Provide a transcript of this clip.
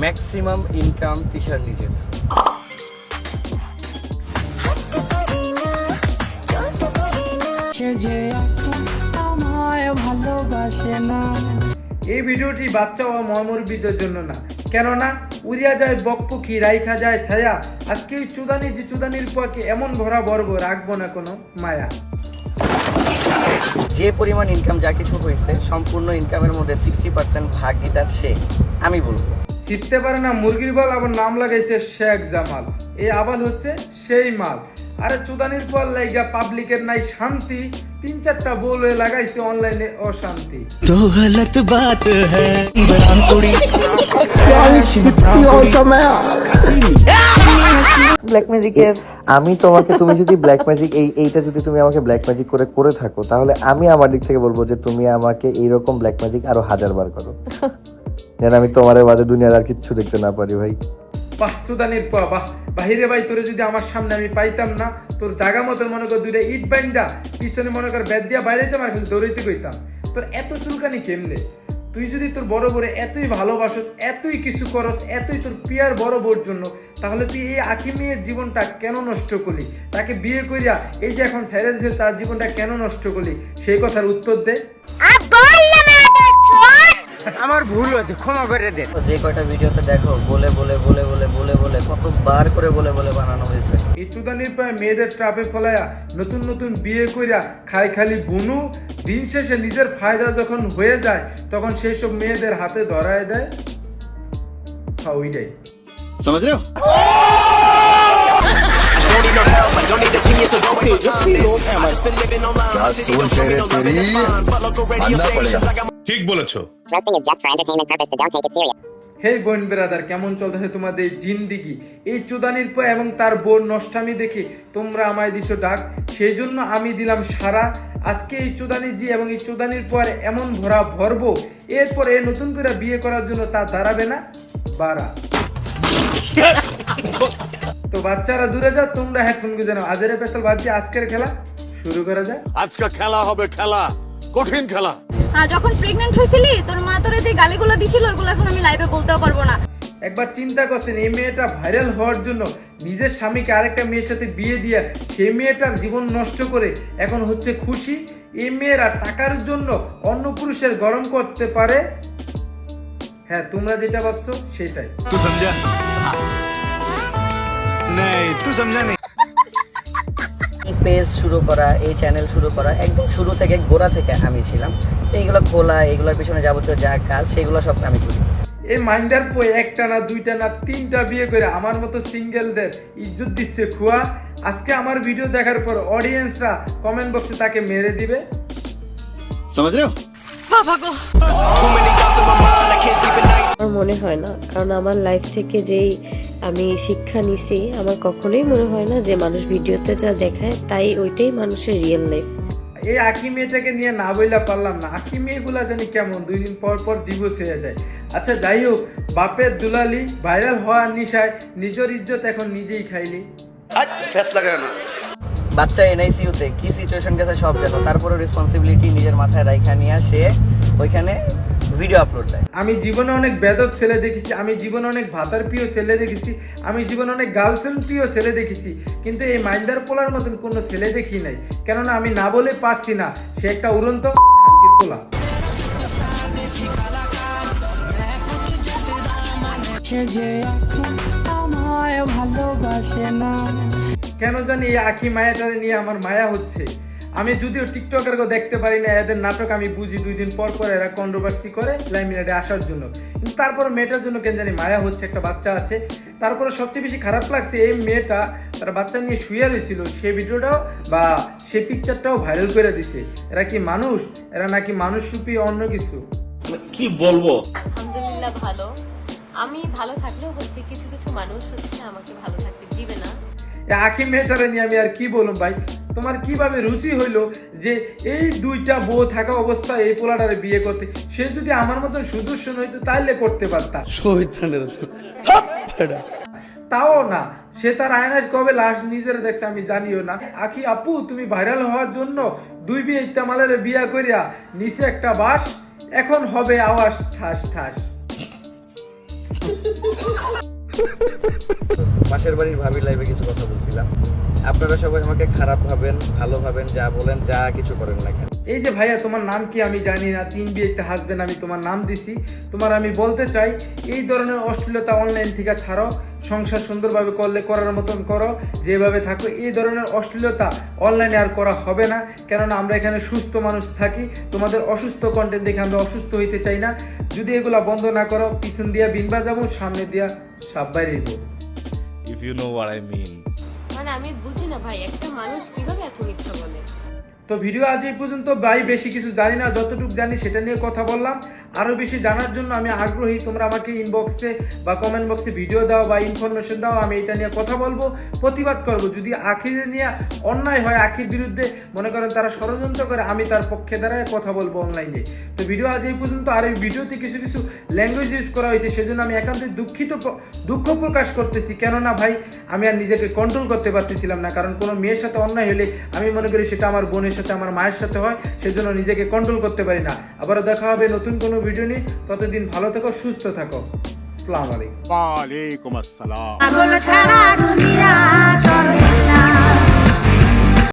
Maximum income তিশার নিজের। এই ভিডিওটি বাচ্চা ও মর্মবিদের জন্য না, কেননা উড়িয়া যায় বকপক্ষী রাইখা যায় ছায়া। আজকে ওই চুদানি যে চুদানির পরকে এমন ভরা বর্ব রাখবো না কোনো মায়া। যে পরিমাণ ইনকাম যা কিছু হয়েছে সম্পূর্ণ ইনকামের মধ্যে 60% ভাগিদার সে, আমি বলবো। শিখতে পারে না মুরগির বল, আবার নাম লাগাইছে শেখ জামাল। এই আবাল হচ্ছে সেই মাল। আরে চুদানির পর লাইগা পাবলিকের নাই শান্তি, 3-4টা বল লাগাইছে অনলাইনে অশান্তি। তো গলত বাত হ্যায় ব্ল্যাক ম্যাজিকের আমি তোমাকে, তুমি যদি ব্ল্যাক ম্যাজিক এইটা যদি তুমি আমাকে ব্ল্যাক ম্যাজিক করে থাকো, তাহলে আমি আমার দিক থেকে বলবো যে তুমি আমাকে এইরকম ব্ল্যাক ম্যাজিক আরো 1000 বার করো, যেন আমি তোমার বাদে দুনিয়ার আর কিচ্ছু দেখতে না পারি। ভাই বাহ চুদানির পা বাহ, বাহিরে ভাই তোরে যদি আমার সামনে আমি পাইতাম না, তোর জায়গা মতন মনে কর 2টা ইট বাইন্দা পিছনে মনে কর ব্যাট দিয়া বাইরে যেতাম আর খালি দৌড়াইতে কইতাম। তোর এত চুলকানি কেমনে? তুই যদি তোর বড় বড় এতই ভালোবাসস, এতই কিছু করস, এতই তোর পিয়ার বড় বোর জন্য, তাহলে তুই এই আঁকি মেয়ের জীবনটা কেন নষ্ট করলি? তাকে বিয়ে করিয়া এই যে এখন ছেড়ে দিয়েছে, তার জীবনটা কেন নষ্ট করলি? সেই কথার উত্তর দে। আমার ভুল হয়েছে, ক্ষমা করে দেন। যে কয়টা ভিডিওতে দেখো বলে বলে বলে বলে বলে বলে কতবার করে বলে বলে বানানো হয়েছে। এই চুদানির পায়ে মেয়েদের ট্রাপে ফলাইয়া নতুন নতুন বিয়ে কইরা খাই খালি বুনু। দিন শেষে নিজের ফায়দা যখন হয়ে যায়, তখন সেই সব মেয়েদের হাতে ধরায় দেয়। ওইটাই समझ रहे हो? क्या सोच है रे तेरी, मानना पड़ेगा। ঠিক বলেছো। Wrestling is just for entertainment purpose, so don't take it serious. হে বোন ব্রাদার, কেমন চলতেছে তোমাদের জিন্দিগি? এই চুদানির পর এবং তার বোন নষ্টামি দেখে তোমরা আমায় দিছো ডাক, সেই জন্য আমি দিলাম সারা। আজকে এই চুদানি জি এবং এই চুদানির পর এমন ভরা ভরব, এরপর এ নতুন করে বিয়ে করার জন্য তা দাঁড়াবে না বাড়া। তো বাচ্চারা দূরে যাও, তোমরা হেডফোন গুঁজে নাও। আজের স্পেশাল বাচ্চা আজকের খেলা শুরু করা যায়। আজকে খেলা হবে, খেলা কঠিন খেলা। হ্যাঁ, যখন প্রেগন্যান্ট হয়েছিলি তোর মা তোরে যে গালিগুলো দিছিল ওগুলো এখন আমি লাইভে বলতেও পারবো না। একবার চিন্তা করছেন, এই মেয়েটা ভাইরাল হওয়ার জন্য নিজের স্বামীকে আরেকটা মেয়ের সাথে বিয়ে দিয়ে সেই মেয়েটার জীবন নষ্ট করে এখন হচ্ছে খুশি। এই মেয়েরা টাকার জন্য অন্য পুরুষের গরম করতে পারে। হ্যাঁ, তোমরা যেটা ভাবছো সেটাই। तू समझा? नहीं तू समझा नहीं। এই পেজ শুরু করা, এই চ্যানেল শুরু করা একদম শুরু থেকে গোড়া থেকে আমি ছিলাম। এইগুলো খোলা, এইগুলোর পিছনে যাবতীয় যা কাজ সেগুলো সব আমি করি। এই মাইন্ডার পয় একটা না, 2টা না, 3টা বিয়ে করে আমার মতো সিঙ্গেলদের ইজ্জত দিচ্ছে খুয়া। আজকে আমার ভিডিও দেখার পর অডিয়েন্সরা কমেন্ট বক্সে তাকে মেরে দিবে। समझ रहे हो? আমার মনে হয় না, কারণ আমার লাইফ থেকে যেই আমি শিক্ষা নিছি, আমার কখনোই মনে হয় না যে মানুষ ভিডিওতে যা দেখায় তাই ওইটাই মানুষের রিয়েল লাইফ। এই আঁকি মেয়েটাকে নিয়ে না বইলা পারলাম না। আঁকি মেয়েগুলা জানি কেমন, 2 দিন পর পর ডিভোর্স হয়ে যায়। আচ্ছা যাই হোক, বাপের দুলালি ভাইরাল হওয়ার নিশায় নিজের ইজ্জত এখন নিজেই খাইলি। বাচ্চা এনআইসিইউতে কি সিচুয়েশন গেছে সব জানো, তারপরে রেসপন্সিবিলিটি নিজের মাথায় রাইখা নিয়ে সে ওইখানে ভিডিও আপলোড দেয়। আমি জীবনে অনেক বেদব ছেলে দেখেছি, আমি জীবনে অনেক ভাতার প্রিয় ছেলে দেখেছি, আমি জীবনে অনেক গার্লফ্রেন্ড প্রিয় ছেলে দেখেছি, কিন্তু এই মাইন্ডার পোলার মতন কোনো ছেলে দেখি নাই। কেননা আমি না বলে পারছি না, সে একটা উড়ন্ত খানকির পোলা। কেন জানি এই আখি মায়াটারে নিয়ে আমার মায়া হচ্ছে। আমি যদিও টিকটকারকে দেখতে পারি না, এদের নাটক আমি বুঝি। 2 দিন পর পর এরা কন্ট্রোভার্সি করে লাইমলাইটে আসার জন্য, কিন্তু তারপরে মেয়েটার জন্য কেন জানি মায়া হচ্ছে। একটা বাচ্চা আছে। তারপরে সবচেয়ে বেশি খারাপ লাগছে, এই মেয়েটা তার বাচ্চা নিয়ে শুয়ে রয়েছিল, সেই ভিডিওটাও বা সেই পিকচারটাও ভাইরাল করে দিছে। এরা কি মানুষ? এরা নাকি মানুষ রূপী অন্য কিছু? কি বলবো? আলহামদুলিল্লাহ ভালো। আমি ভালো থাকলেও হচ্ছে কিছু কিছু মানুষ হচ্ছে আমাকে ভালো থাকতে দিবে না। আখি মেয়েটারে নিয়ে আমি আর কি বলুম ভাই। তোমার কিভাবে রুচি হইলো যে এই 2টা বউ থাকা অবস্থায় এই পোলাটারে বিয়ে করতে? সে যদি আমার মতন সুদর্শন হইতো তাহলে করতে পারতাম। তাও না, সে তার আয়নায় কবে লাশ নিজের দেখছে আমি জানিও না। আখি আপু, তুমি ভাইরাল হওয়ার জন্য 2 বিয়ে ইত্তামালের বিয়া করিয়া নিচে একটা বাস, এখন হবে আওয়াজ ঠাস ঠাস। পাশের বাড়ির ভাবির লাইভে কিছু কথা বলছিলাম, আপনারা সবাই আমাকে খারাপ ভাবেন, ভালো ভাবেন, যা বলেন, যা কিছু করেন না কেন। এই যে ভাইয়া তোমার নাম কি আমি জানি না, 3 বিয়েতে হাসবেন্ড আমি তোমার নাম দিছি, তোমার আমি বলতে চাই এই ধরনের অশ্লীলতা অনলাইন থেকে ছাড়ো, সংসার সুন্দরভাবে করলে করার মতন করো, যেভাবে থাকো। এই ধরনের অশ্লীলতা অনলাইনে আর করা হবে না, কেননা আমরা এখানে সুস্থ মানুষ থাকি, তোমাদের অসুস্থ কন্টেন্ট দেখে আমরা অসুস্থ হইতে চাই না। যদি এগুলা বন্ধ না করো, পিছন দিয়া বিন বাজাবো, সামনে দিয়া সাপ বাইরে দিব। If you know what I mean. মানে আমি বুঝি না ভাই, একটা মানুষ কিভাবে এত মিথ্যা বলে। তো ভিডিও আজ এই পর্যন্ত। ভাই বেশি কিছু জানি না, যতটুকু জানি সেটা নিয়ে কথা বললাম। আরও বেশি জানার জন্য আমি আগ্রহী, তোমরা আমাকে ইনবক্সে বা কমেন্ট বক্সে ভিডিও দাও বা ইনফরমেশন দাও, আমি এটা নিয়ে কথা বলবো, প্রতিবাদ করব। যদি আখির নিয়ে অন্যায় হয়, আখির বিরুদ্ধে মনে করেন তারা ষড়যন্ত্র করে, আমি তার পক্ষে দাঁড়ায় কথা বলবো অনলাইনে। তো ভিডিও আজ এই পর্যন্ত। আর এই ভিডিওতে কিছু কিছু ল্যাঙ্গুয়েজ ইউজ করা হয়েছে, সেজন্য আমি একান্তই দুঃখ প্রকাশ করতেছি। কেননা ভাই আমি আর নিজেকে কন্ট্রোল করতে পারতেছিলাম না, কারণ কোনো মেয়ের সাথে অন্যায় হলে আমি মনে করি সেটা আমার বোনের সাথে, আমার মায়ের সাথে হয়, সেজন্য নিজেকে কন্ট্রোল করতে পারি না। আবারও দেখা হবে নতুন কোনো ভিডিও নিয়ে, ততদিন ভালো থাকো, সুস্থ থাকো। আসসালামু আলাইকুম। Walaikum assalam. ছাড়া দুনিয়া চলে